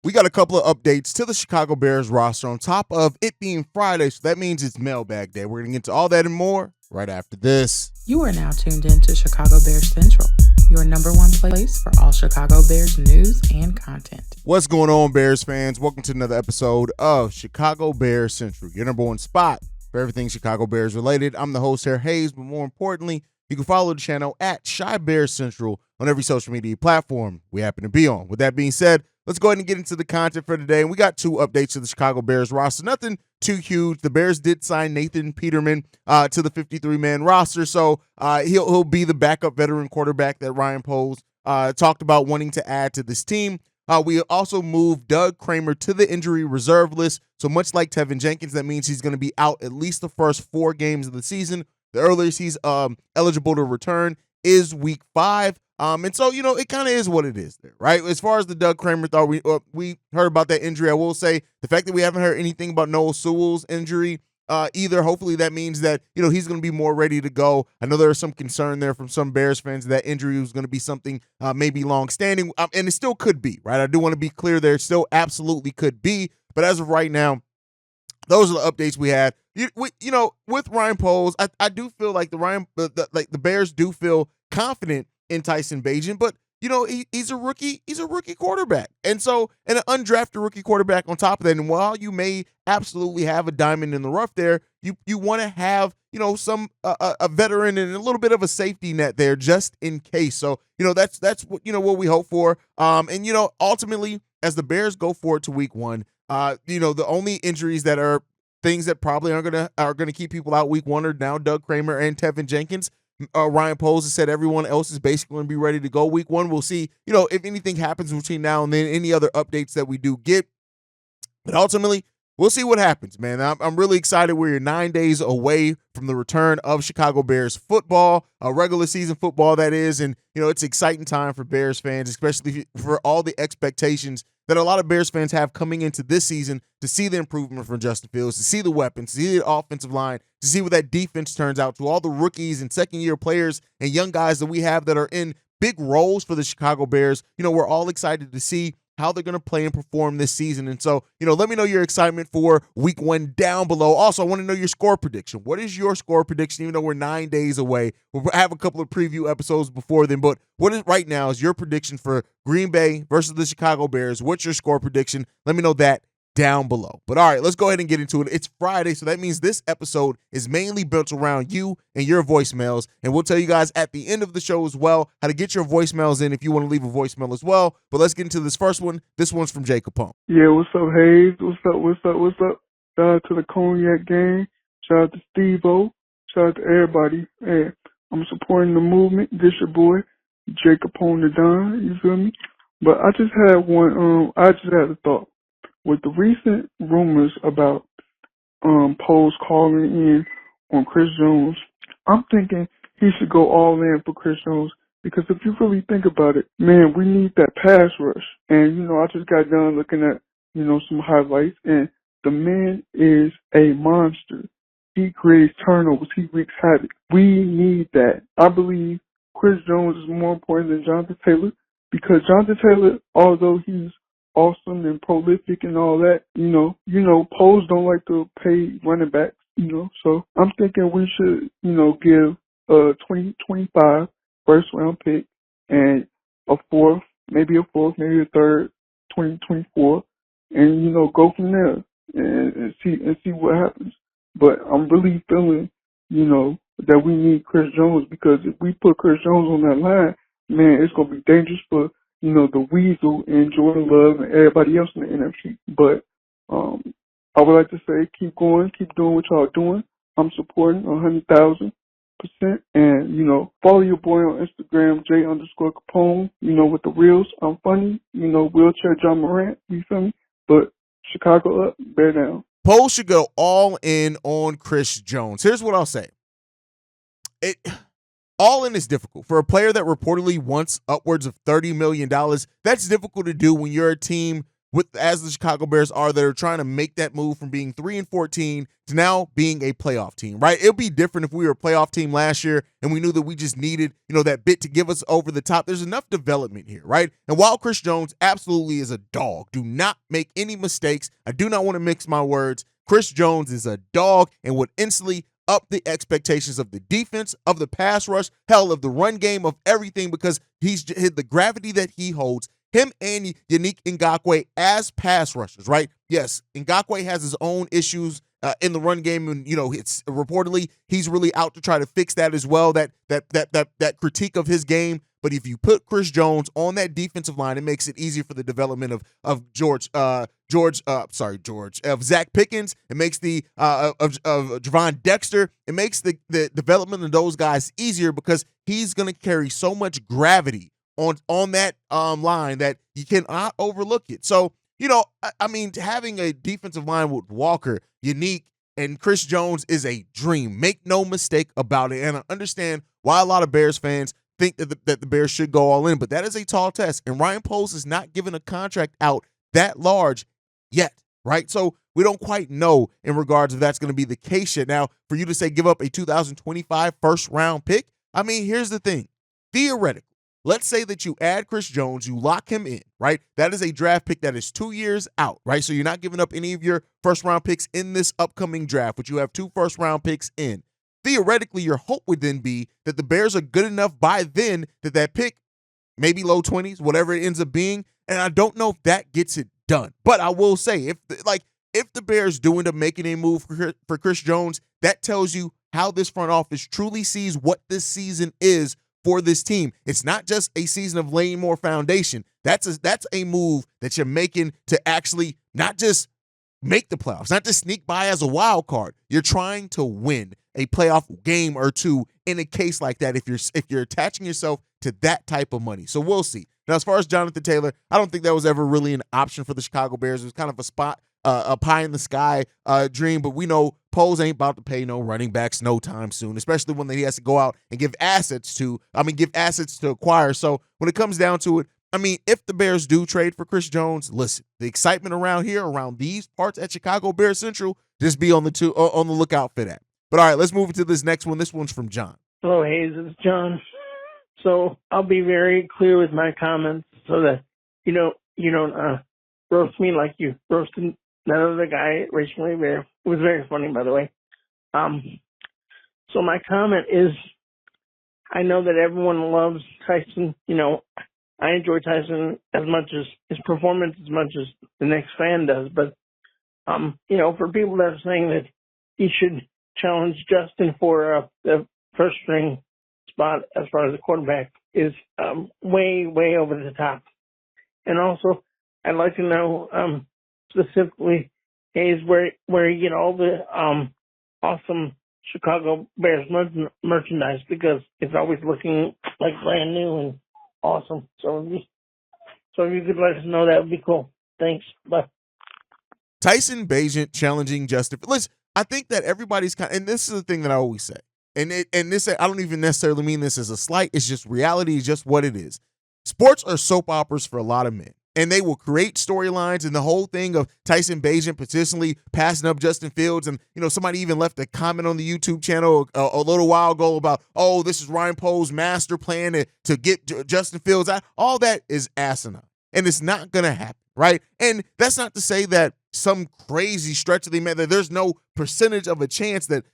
We got a couple of updates to the Chicago Bears roster on top of it being Friday, so that means it's Mailbag Day. We're going to get into all that and more right after this. You are now tuned in to Chicago Bears Central, your number one place for all Chicago Bears news and content. What's going on, Bears fans? Welcome to another episode of Chicago Bears Central, your number one spot for everything Chicago Bears related. I'm the host, Harry Hayes, but more importantly, you can follow the channel at Chi Bears Central on every social media platform we happen to be on. With that being said, let's go ahead and get into the content for today. And we got two updates to the Chicago Bears roster. Nothing too huge. The Bears did sign Nathan Peterman to the 53-man roster, so he'll be the backup veteran quarterback that Ryan Poles talked about wanting to add to this team. We also moved Doug Kramer to the injury reserve list. So much like Tevin Jenkins, that means he's going to be out at least the first 4 games of the season. The earliest he's eligible to return is week 5. And so, it kind of is what it is there, right? As far as the Doug Kramer thought, we heard about that injury. I will say the fact that we haven't heard anything about Noah Sewell's injury either, hopefully that means that, he's going to be more ready to go. I know there was some concern there from some Bears fans that injury was going to be something maybe long-standing, and it still could be, right? I do want to be clear there. It still absolutely could be. But as of right now, those are the updates we had. With Ryan Poles, I do feel like the Bears do feel confident in Tyson Bagent, but he's a rookie. He's a rookie quarterback, and an undrafted rookie quarterback on top of that. And while you may absolutely have a diamond in the rough there, you want to have some a veteran and a little bit of a safety net there just in case. So that's what we hope for. And ultimately, as the Bears go forward to week 1, the only injuries that are things that probably are gonna keep people out week 1 are now Doug Kramer and Tevin Jenkins. Ryan Poles has said everyone else is basically going to be ready to go week 1. We'll see, if anything happens between now and then, any other updates that we do get. But ultimately, we'll see what happens, man. I'm really excited. We're 9 days away from the return of Chicago Bears football, regular season football, that is. And, it's an exciting time for Bears fans, especially for all the expectations that a lot of Bears fans have coming into this season to see the improvement from Justin Fields, to see the weapons, to see the offensive line, to see what that defense turns out to, all the rookies and second-year players and young guys that we have that are in big roles for the Chicago Bears. We're all excited to see how they're going to play and perform this season. And so, let me know your excitement for week 1 down below. Also, I want to know your score prediction. What is your score prediction, even though we're 9 days away? We'll have a couple of preview episodes before then, but what is right now is your prediction for Green Bay versus the Chicago Bears? What's your score prediction? Let me know that down below. But all right, let's go ahead and get into it. It's Friday, so that means this episode is mainly built around you and your voicemails, and we'll tell you guys at the end of the show as well how to get your voicemails in if you want to leave a voicemail as well. But let's get into this first one. This one's from Jay Capone. Yeah, what's up, Hayes? What's up? Shout out to the Cognac gang. Shout out to Steve-O. Shout out to everybody. Hey, I'm supporting the movement. This your boy, Jay Capone the Don. You feel me? But I just had a thought. With the recent rumors about Poles calling in on Chris Jones, I'm thinking he should go all in for Chris Jones, because if you really think about it, man, we need that pass rush. And, I just got done looking at, some highlights, and the man is a monster. He creates turnovers. He wreaks havoc. We need that. I believe Chris Jones is more important than Jonathan Taylor, because Jonathan Taylor, although he's awesome and prolific and all that, Poles don't like to pay running backs, so I'm thinking we should, give a 2025 first round pick and a fourth, maybe a third, 2024, and, go from there and see what happens. But I'm really feeling, that we need Chris Jones, because if we put Chris Jones on that line, man, it's going to be dangerous for the Weasel and Jordan Love and everybody else in the NFC. But I would like to say, keep going, keep doing what y'all doing. I'm supporting 100,000%. And, follow your boy on Instagram, J_Capone, with the reels. I'm funny, wheelchair John Morant, you feel me? But Chicago up, bear down. Poles should go all in on Chris Jones. Here's what I'll say. All in is difficult. For a player that reportedly wants upwards of $30 million, that's difficult to do when you're a team as the Chicago Bears are, that are trying to make that move from being 3-14 to now being a playoff team, right? It'll be different if we were a playoff team last year and we knew that we just needed, that bit to give us over the top. There's enough development here, right? And while Chris Jones absolutely is a dog, do not make any mistakes. I do not want to mix my words. Chris Jones is a dog and would instantly up the expectations of the defense, of the pass rush, hell, of the run game, of everything, because he's the gravity that he holds. Him and Yannick Ngakoue as pass rushers, right? Yes, Ngakoue has his own issues in the run game, and it's reportedly he's really out to try to fix that as well. That critique of his game. But if you put Chris Jones on that defensive line, it makes it easier for the development of Zach Pickens. It makes the of Javon Dexter. It makes the development of those guys easier because he's going to carry so much gravity on that line that you cannot overlook it. So, having a defensive line with Walker, Yannick, and Chris Jones is a dream. Make no mistake about it. And I understand why a lot of Bears fans think that the Bears should go all in, but that is a tall test. And Ryan Poles is not giving a contract out that large yet, right? So we don't quite know in regards if that's going to be the case yet. Now, for you to say give up a 2025 first-round pick, here's the thing. Theoretically, let's say that you add Chris Jones, you lock him in, right? That is a draft pick that is 2 years out, right? So you're not giving up any of your first-round picks in this upcoming draft, but you have 2 first-round picks in. Theoretically, your hope would then be that the Bears are good enough by then that pick, maybe low 20s, whatever it ends up being, and I don't know if that gets it done. But I will say, if the Bears do end up making a move for Chris Jones, that tells you how this front office truly sees what this season is for this team. It's not just a season of laying more foundation. That's a move that you're making to actually not just make the playoffs, not just sneak by as a wild card. You're trying to win a playoff game or two in a case like that if you're attaching yourself to that type of money. So we'll see. Now, as far as Jonathan Taylor, I don't think that was ever really an option for the Chicago Bears. It was kind of a pie in the sky dream, but we know Poles ain't about to pay no running backs no time soon, especially when he has to go out and give assets to acquire. So when it comes down to it, if the Bears do trade for Chris Jones, listen, the excitement around these parts at Chicago Bears Central, just be on the lookout for that. But all right, let's move into this next one. This one's from John. Hello, Hayes. It's John. So I'll be very clear with my comments so that you don't roast me like you roasted that other guy recently. It was very funny, by the way. So my comment is, I know that everyone loves Tyson. I enjoy Tyson as much as his performance as much as the next fan does. But for people that are saying that he should challenge Justin for the first string spot as far as the quarterback is way, way over the top. And also, I'd like to know specifically, Hayes, where you get all the awesome Chicago Bears merchandise, because it's always looking like brand new and awesome. So if you could let us know, that would be cool. Thanks. Bye. Tyson Bagent challenging Justin. Listen, I think that everybody's and this is the thing that I always say, and this, I don't even necessarily mean this as a slight. It's just reality. Is just what it is. Sports are soap operas for a lot of men, and they will create storylines, and the whole thing of Tyson Bagent potentially passing up Justin Fields, and somebody even left a comment on the YouTube channel a little while ago about, oh, this is Ryan Poles' master plan to get Justin Fields out. All that is asinine, and it's not gonna happen, right? And that's not to say that some crazy stretch of the man that there's no percentage of a chance that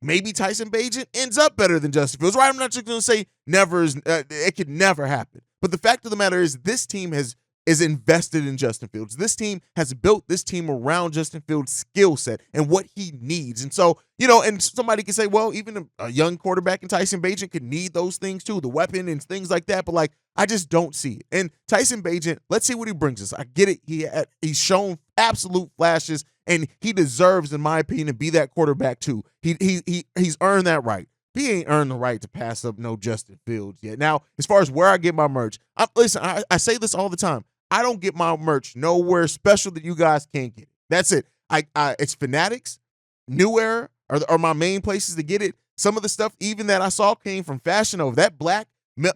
maybe Tyson Bagent ends up better than Justin Fields, right? I'm not just going to say never it could never happen. But the fact of the matter is this team is invested in Justin Fields. This team has built this team around Justin Fields' skill set and what he needs. And so, and somebody can say, well, even a young quarterback in Tyson Bagent could need those things too, the weapon and things like that. But I just don't see it. And Tyson Bagent, let's see what he brings us. I get it. He's shown absolute flashes, and he deserves, in my opinion, to be that quarterback too. He's earned that right. He ain't earned the right to pass up no Justin Fields yet. Now, as far as where I get my merch, I say this all the time. I don't get my merch nowhere special that you guys can't get it. That's it. It's Fanatics, New Era are my main places to get it. Some of the stuff even that I saw came from Fashion Nova. That black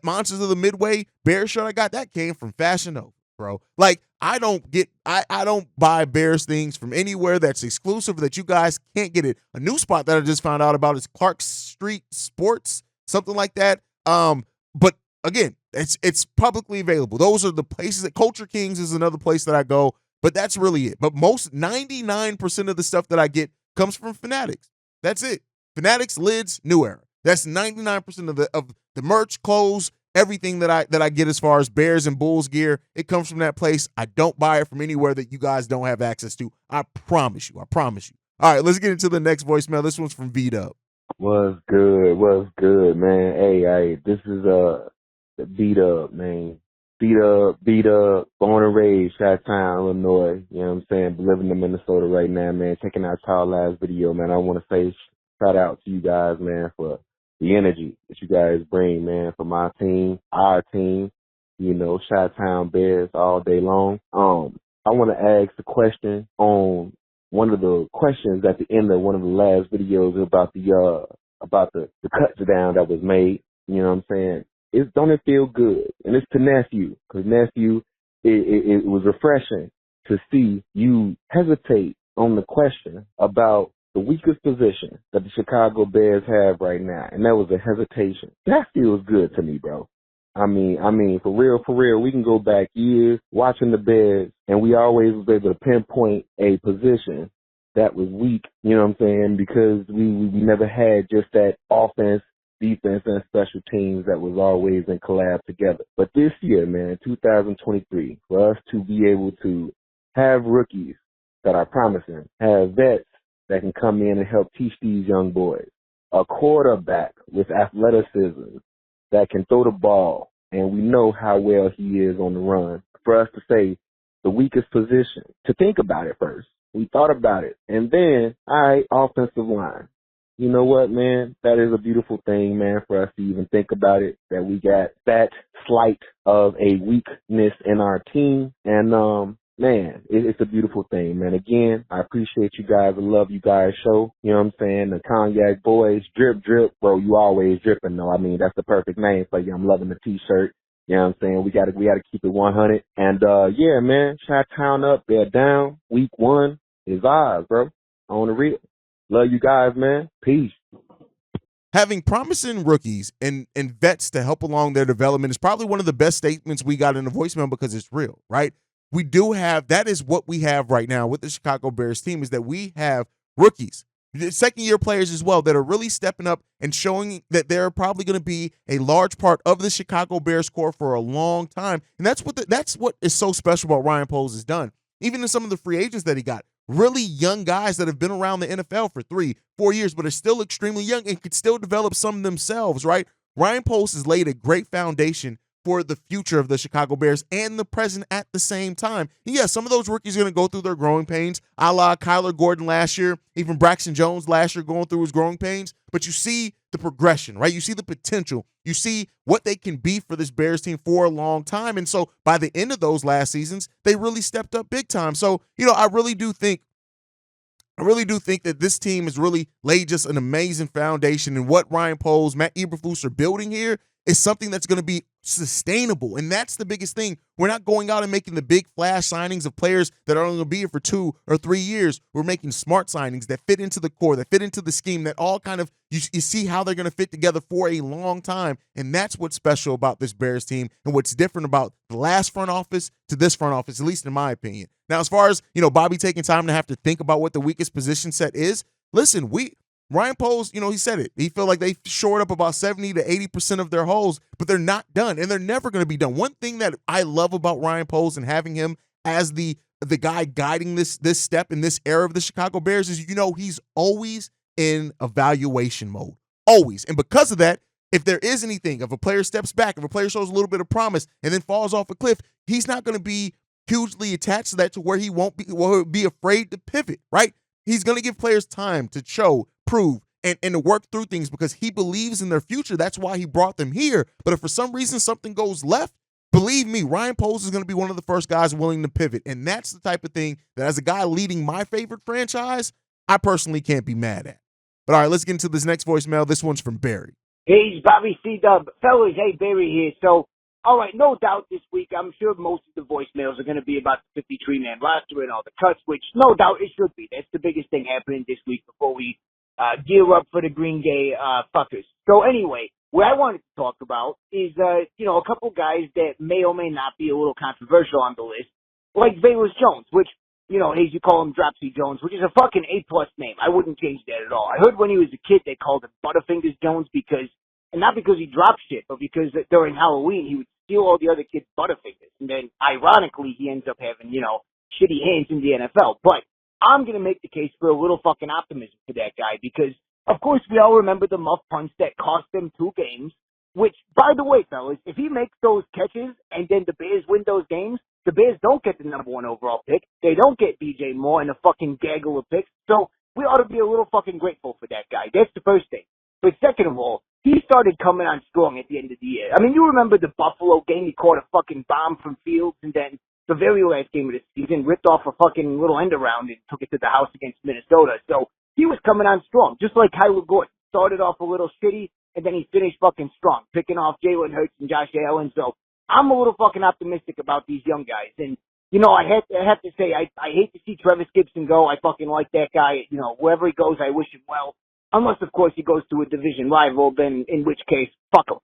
Monsters of the Midway Bear shirt I got, that came from Fashion Nova, bro. Like, I don't buy Bears things from anywhere that's exclusive that you guys can't get it. A new spot that I just found out about is Clark Street Sports, something like that. But again, it's publicly available. Those are the places that Culture Kings is another place that I go, but that's really it. But 99% of the stuff that I get comes from Fanatics. That's it. Fanatics, lids, New Era. That's 99% of the merch, clothes, everything that I get as far as Bears and Bulls gear. It comes from that place. I don't buy it from anywhere that you guys don't have access to. I promise you. All right, let's get into the next voicemail. This one's from V-Dub. What's good, man? Hey, this is beat up, man. Beat up, born and raised, Chi-Town, Illinois. You know what I'm saying? But living in Minnesota right now, man. Checking out y'all last video, man. I want to say shout out to you guys, man, for the energy that you guys bring, man, for my team, our team, you know, Chi-Town Bears all day long. I want to ask the question on one of the questions at the end of one of the last videos about the touchdown that was made. You know what I'm saying? Don't it feel good? And it's to Nephew, because Nephew, it was refreshing to see you hesitate on the question about the weakest position that the Chicago Bears have right now, and that was a hesitation. That feels good to me, bro. I mean, for real, we can go back years watching the Bears, and we always was able to pinpoint a position that was weak, you know what I'm saying, because we never had just that offense, defense, and special teams that was always in collab together. But this year, man, 2023, for us to be able to have rookies that are promising, have vets that can come in and help teach these young boys, a quarterback with athleticism that can throw the ball, and we know how well he is on the run. For us to say the weakest position, to think about it first. We thought about it. And then, all right, offensive line. You know what, man? That is a beautiful thing, man, for us to even think about it, that we got that slight of a weakness in our team. And, man, it's a beautiful thing, man. Again, I appreciate you guys. I love you guys' show. You know what I'm saying? The Cognac Boys, drip. Bro, you always dripping, though. I mean, that's the perfect name for you. I'm loving the T-shirt. You know what I'm saying? We gotta keep it 100. And, yeah, man, Chi-Town up, they're down. Week 1 is ours, bro. On the real. Love you guys, man. Peace. Having promising rookies and vets to help along their development is probably one of the best statements we got in the voicemail, because it's real, right? We do have, that is what we have right now with the Chicago Bears team, is that we have rookies, second-year players as well, that are really stepping up and showing that they're probably going to be a large part of the Chicago Bears core for a long time. And that's what is so special about Ryan Poles has done. Even in some of the free agents that he got, really young guys that have been around the NFL for 3-4 years, but are still extremely young and could still develop some themselves, right? Ryan Poles has laid a great foundation for the future of the Chicago Bears and the present at the same time. And yeah, some of those rookies are going to go through their growing pains, a la Kyler Gordon last year, even Braxton Jones last year going through his growing pains. But you see the progression, right? You see the potential. You see what they can be for this Bears team for a long time. And so by the end of those last seasons, they really stepped up big time. So, you know, I really do think that this team has really laid just an amazing foundation, and what Ryan Poles, Matt Eberflus are building here is something that's going to be sustainable. And that's the biggest thing. We're not going out and making the big flash signings of players that are only going to be here for 2 or 3 years. We're making smart signings that fit into the core, that fit into the scheme, that all kind of, you see how they're going to fit together for a long time. And that's what's special about this Bears team, and what's different about the last front office to this front office, at least in my opinion. Now, as far as, you know, Bobby taking time to have to think about what the weakest position set is, listen, Ryan Poles, you know, he said it. He felt like they shored up about 70 to 80% of their holes, but they're not done, and they're never going to be done. One thing that I love about Ryan Poles and having him as the guy guiding this step in this era of the Chicago Bears is, you know, he's always in evaluation mode. Always. And because of that, if there is anything, if a player steps back, if a player shows a little bit of promise and then falls off a cliff, he's not going to be hugely attached to that to where he won't be afraid to pivot, right? He's going to give players time to show, prove, and to work through things, because he believes in their future. That's why he brought them here. But if for some reason something goes left, believe me, Ryan Poles is going to be one of the first guys willing to pivot. And that's the type of thing that, as a guy leading my favorite franchise, I personally can't be mad at. But all right, let's get into this next voicemail. This one's from Barry. Hey, it's Bobby C. Dub. Fellas, hey, Barry here. So All right, no doubt this week, I'm sure most of the voicemails are going to be about the 53-man roster and all the cuts, which no doubt it should be. That's the biggest thing happening this week before we gear up for the Green Day fuckers. So anyway, what I wanted to talk about is, a couple guys that may or may not be a little controversial on the list, like Velus Jones, which, as you call him Dropsy Jones, which is a fucking A-plus name. I wouldn't change that at all. I heard when he was a kid they called him Butterfingers Jones and not because he dropped shit, but because during Halloween he would steal all the other kids' Butterfingers. And then, ironically, he ends up having, shitty hands in the NFL. But I'm going to make the case for a little fucking optimism for that guy because, of course, we all remember the muff punch that cost them 2 games, which, by the way, fellas, if he makes those catches and then the Bears win those games, the Bears don't get the number 1 overall pick. They don't get B.J. Moore and a fucking gaggle of picks. So we ought to be a little fucking grateful for that guy. That's the first thing. But second of all, he started coming on strong at the end of the year. I mean, you remember the Buffalo game? He caught a fucking bomb from Fields, and then the very last game of the season ripped off a fucking little end around and took it to the house against Minnesota. So he was coming on strong, just like Kyler Gordon. Started off a little shitty, and then he finished fucking strong, picking off Jalen Hurts and Josh Allen. So I'm a little fucking optimistic about these young guys. And, I have to say, I hate to see Travis Gibson go. I fucking like that guy. Wherever he goes, I wish him well. Unless, of course, he goes to a division rival, then in which case, fuck him.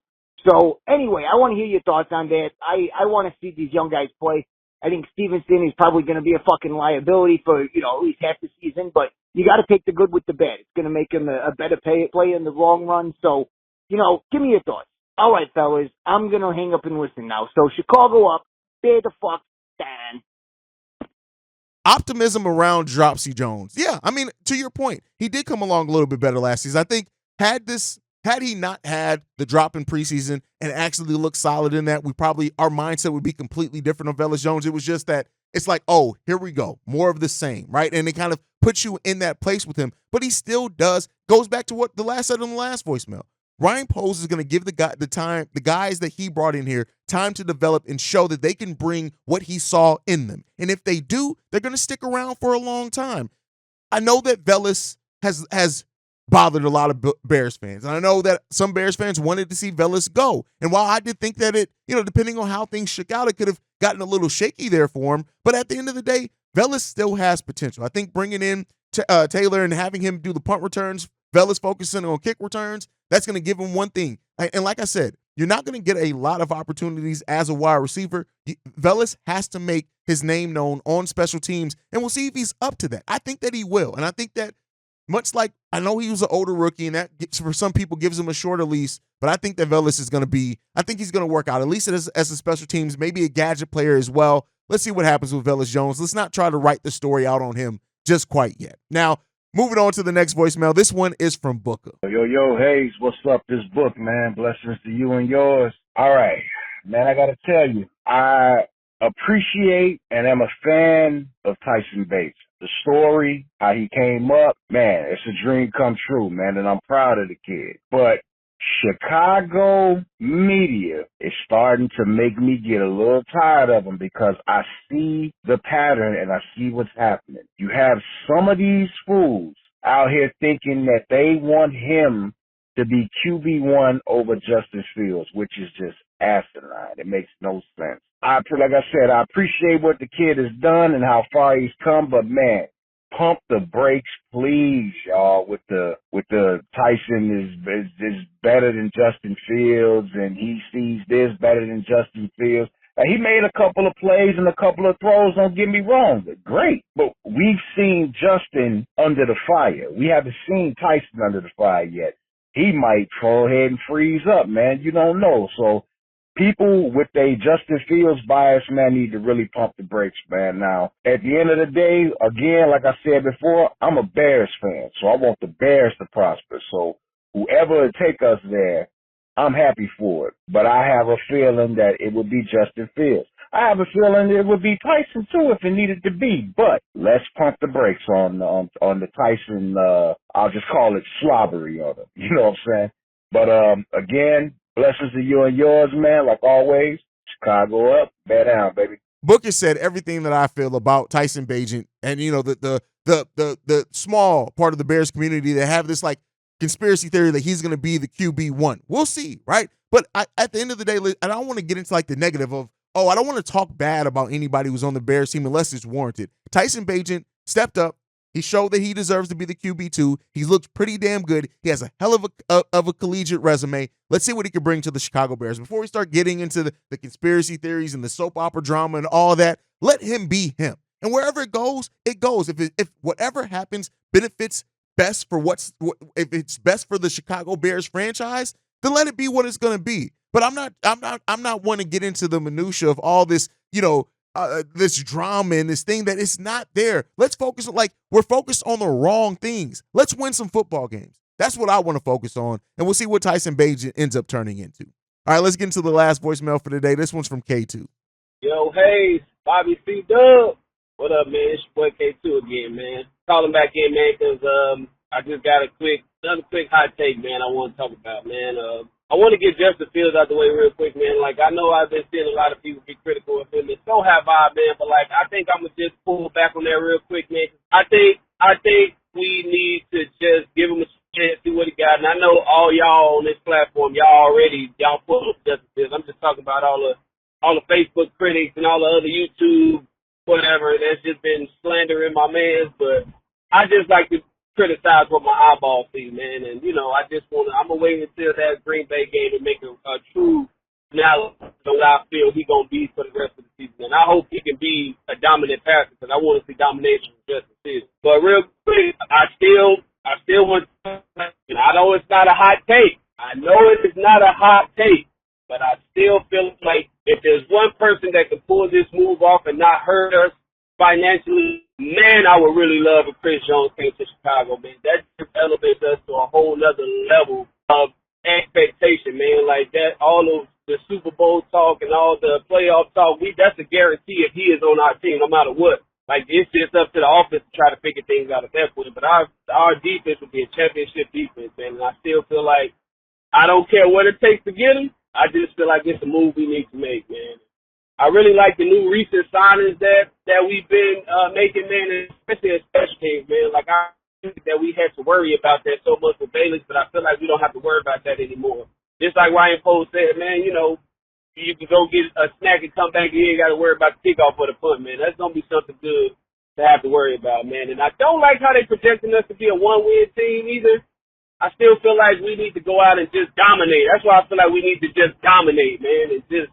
So, anyway, I want to hear your thoughts on that. I want to see these young guys play. I think Stevenson is probably going to be a fucking liability for, at least half the season, but you got to take the good with the bad. It's going to make him a better player in the long run. So, give me your thoughts. All right, fellas, I'm going to hang up and listen now. So, Chicago up, bear the fuck down. Optimism around Dropsy Jones. Yeah, I mean, to your point, he did come along a little bit better last season. I think had he not had the drop in preseason and actually looked solid in that, our mindset would be completely different on Velus Jones. It was just that it's like, oh, here we go, more of the same, right? And it kind of puts you in that place with him, but he still goes back to what the last said on the last voicemail. Ryan Poles is going to give the guys that he brought in here time to develop and show that they can bring what he saw in them. And if they do, they're going to stick around for a long time. I know that Velus has bothered a lot of Bears fans. And I know that some Bears fans wanted to see Velus go. And while I did think that depending on how things shook out, it could have gotten a little shaky there for him. But at the end of the day, Velus still has potential. I think bringing in Taylor and having him do the punt returns, Velus focusing on kick returns, that's going to give him one thing. And like I said, you're not going to get a lot of opportunities as a wide receiver. Velus has to make his name known on special teams, and we'll see if he's up to that. I think that he will. And I think that much like I know he was an older rookie, and that for some people gives him a shorter lease, but I think that Velus is going to I think he's going to work out, at least as a special teams, maybe a gadget player as well. Let's see what happens with Velus Jones. Let's not try to write the story out on him just quite yet. Now, moving on to the next voicemail. This one is from Booker. Yo, Hayes, what's up? This book, man. Blessings to you and yours. All right, man, I got to tell you, I appreciate and am a fan of Tyson Bates. The story, how he came up, man, it's a dream come true, man, and I'm proud of the kid. But Chicago media is starting to make me get a little tired of them because I see the pattern and I see what's happening. You have some of these fools out here thinking that they want him to be QB1 over Justin Fields, which is just asinine. It makes no sense. Like I said, I appreciate what the kid has done and how far he's come, but man, pump the brakes, please, y'all. With the Tyson is better than Justin Fields, and he sees this better than Justin Fields. Now, he made a couple of plays and a couple of throws. Don't get me wrong, they're great. But we've seen Justin under the fire. We haven't seen Tyson under the fire yet. He might fall ahead and freeze up, man. You don't know. So people with a Justin Fields bias, man, need to really pump the brakes, man. Now, at the end of the day, again, like I said before, I'm a Bears fan, so I want the Bears to prosper. So whoever will take us there, I'm happy for it. But I have a feeling that it would be Justin Fields. I have a feeling it would be Tyson, too, if it needed to be. But let's pump the brakes on the Tyson, I'll just call it slobbery on him. You know what I'm saying? But, again, blessings to you and yours, man. Like always, Chicago up, bear down, baby. Booker said everything that I feel about Tyson Bagent and, the small part of the Bears community that have this, like, conspiracy theory that he's going to be the QB1. We'll see, right? But at the end of the day, I don't want to get into like the negative of, I don't want to talk bad about anybody who's on the Bears team unless it's warranted. Tyson Bagent stepped up. He showed that he deserves to be the QB2. He's looked pretty damn good. He has a hell of a collegiate resume. Let's see what he can bring to the Chicago Bears. Before we start getting into the conspiracy theories and the soap opera drama and all that, let him be him. And wherever it goes, it goes. If whatever happens benefits best for if it's best for the Chicago Bears franchise, then let it be what it's going to be. But I'm not wanting to get into the minutia of all this, this drama and this thing that it's not there. Let's focus on, we're focused on the wrong things. Let's win some football games. That's what I want to focus on, and we'll see what Tyson Bagent ends up turning into. All right, let's get into the last voicemail for today. This one's from K2. Yo, hey, Bobby C. Dub. What up, man? It's your boy K2 again, man. Calling back in, man, because I just got another quick hot take, man, I want to talk about, man. I want to get Justin Fields out the way real quick, man. I know I've been seeing a lot of people be critical of him, and so have I, man. But, I think I'm going to just pull back on that real quick, man. I think we need to just give him a chance, see what he got. And I know all y'all on this platform, y'all full of Justin Fields. I'm just talking about all the Facebook critics and all the other YouTube whatever that's just been slandering my mans, but I just like to criticize what my eyeballs see, man. And, I'm going to wait until that Green Bay game to make a true analysis on how I feel he's going to be for the rest of the season. And I hope he can be a dominant passer because I want to see domination from Justin Fields. But real quick, I still want to, I know it's not a hot take. I know it is not a hot take, but I still feel like if there's one person that can pull this move off and not hurt us financially, man, I would really love if Chris Jones came to Chicago, man. That just elevates us to a whole nother level of expectation, man. All of the Super Bowl talk and all the playoff talk, that's a guarantee if he is on our team, no matter what. It's just up to the offense to try to figure things out at that point. But our defense will be a championship defense, man. And I still feel like I don't care what it takes to get him. I just feel like it's a move we need to make, man. I really like the new recent signings that we've been making, man, especially in special teams, man. I think that we had to worry about that so much with Velus, but I feel like we don't have to worry about that anymore. Just like Ryan Poles said, man, you can go get a snack and come back and you ain't got to worry about the kickoff or the punt, man. That's going to be something good to have to worry about, man. And I don't like how they're projecting us to be a one-win team either. I still feel like we need to go out and just dominate. That's why I feel like we need to just dominate, man, and just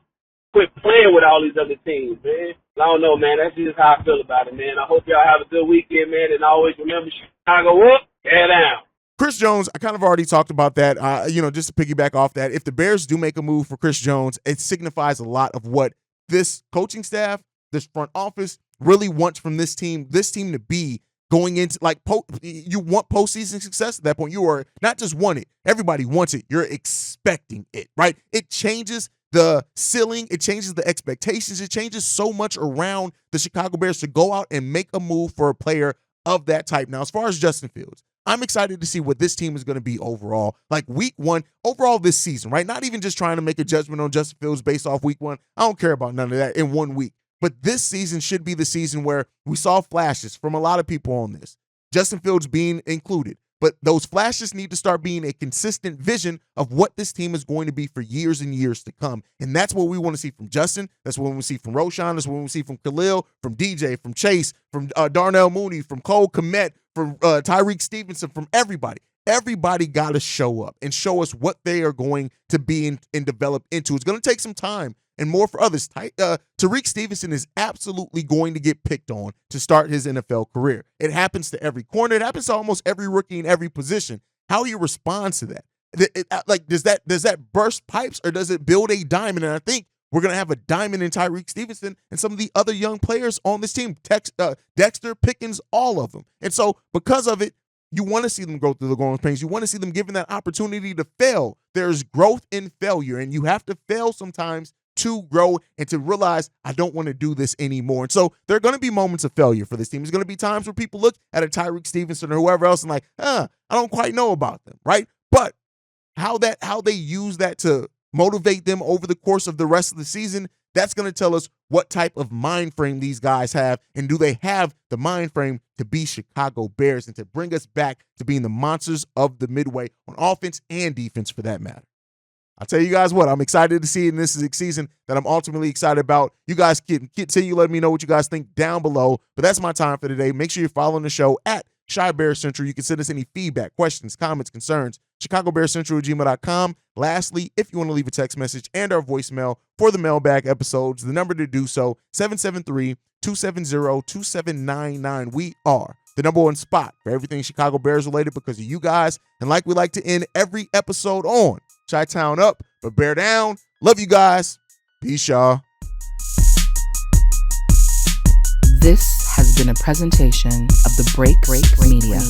quit playing with all these other teams, man. I don't know, man. That's just how I feel about it, man. I hope y'all have a good weekend, man, and always remember Chicago up, head down. Chris Jones, I kind of already talked about that. Just to piggyback off that, if the Bears do make a move for Chris Jones, it signifies a lot of what this coaching staff, this front office really wants from this team to be going into you want postseason success at that point. You are not just want it. Everybody wants it. You're expecting it, right? It changes the ceiling. It changes the expectations. It changes so much around the Chicago Bears to go out and make a move for a player of that type. Now, as far as Justin Fields, I'm excited to see what this team is going to be overall, week one, overall this season, right? Not even just trying to make a judgment on Justin Fields based off week one. I don't care about none of that in 1 week. But this season should be the season where we saw flashes from a lot of people on this, Justin Fields being included. But those flashes need to start being a consistent vision of what this team is going to be for years and years to come. And that's what we want to see from Justin. That's what we want to see from Roshan. That's what we want to see from Khalil, from DJ, from Chase, from Darnell Mooney, from Cole Kmet, from Tyreek Stevenson, from everybody. Everybody got to show up and show us what they are going to be and develop into. It's going to take some time and more for others. Tyreek Stevenson is absolutely going to get picked on to start his NFL career. It happens to every corner. It happens to almost every rookie in every position. How you respond to that? Does that burst pipes or does it build a diamond? And I think we're going to have a diamond in Tyreek Stevenson and some of the other young players on this team, Dexter, Pickens, all of them. And so because of it, you want to see them go through the growing pains. You want to see them given that opportunity to fail. There's growth in failure, and you have to fail sometimes to grow and to realize I don't want to do this anymore. And so there are going to be moments of failure for this team. There's going to be times where people look at a Tyreek Stevenson or whoever else and I don't quite know about them, right? But how they use that to motivate them over the course of the rest of the season, That's going to tell us what type of mind frame these guys have, and do they have the mind frame to be Chicago Bears and to bring us back to being the monsters of the Midway on offense and defense for that matter. I'll tell you guys what, I'm excited to see in this season that I'm ultimately excited about. You guys can continue letting me know what you guys think down below, but that's my time for today. Make sure you're following the show at Shy Bear Central. You can send us any feedback, questions, comments, concerns, ChicagoBearCentral@gmail.com. Lastly, if you want to leave a text message and our voicemail for the mailbag episodes, the number to do so, 773-270-2799. We are the #1 spot for everything Chicago Bears related because of you guys. And like we like to end every episode on, Chi-Town up, but bear down. Love you guys. Peace, y'all. This has been a presentation of the Break Media.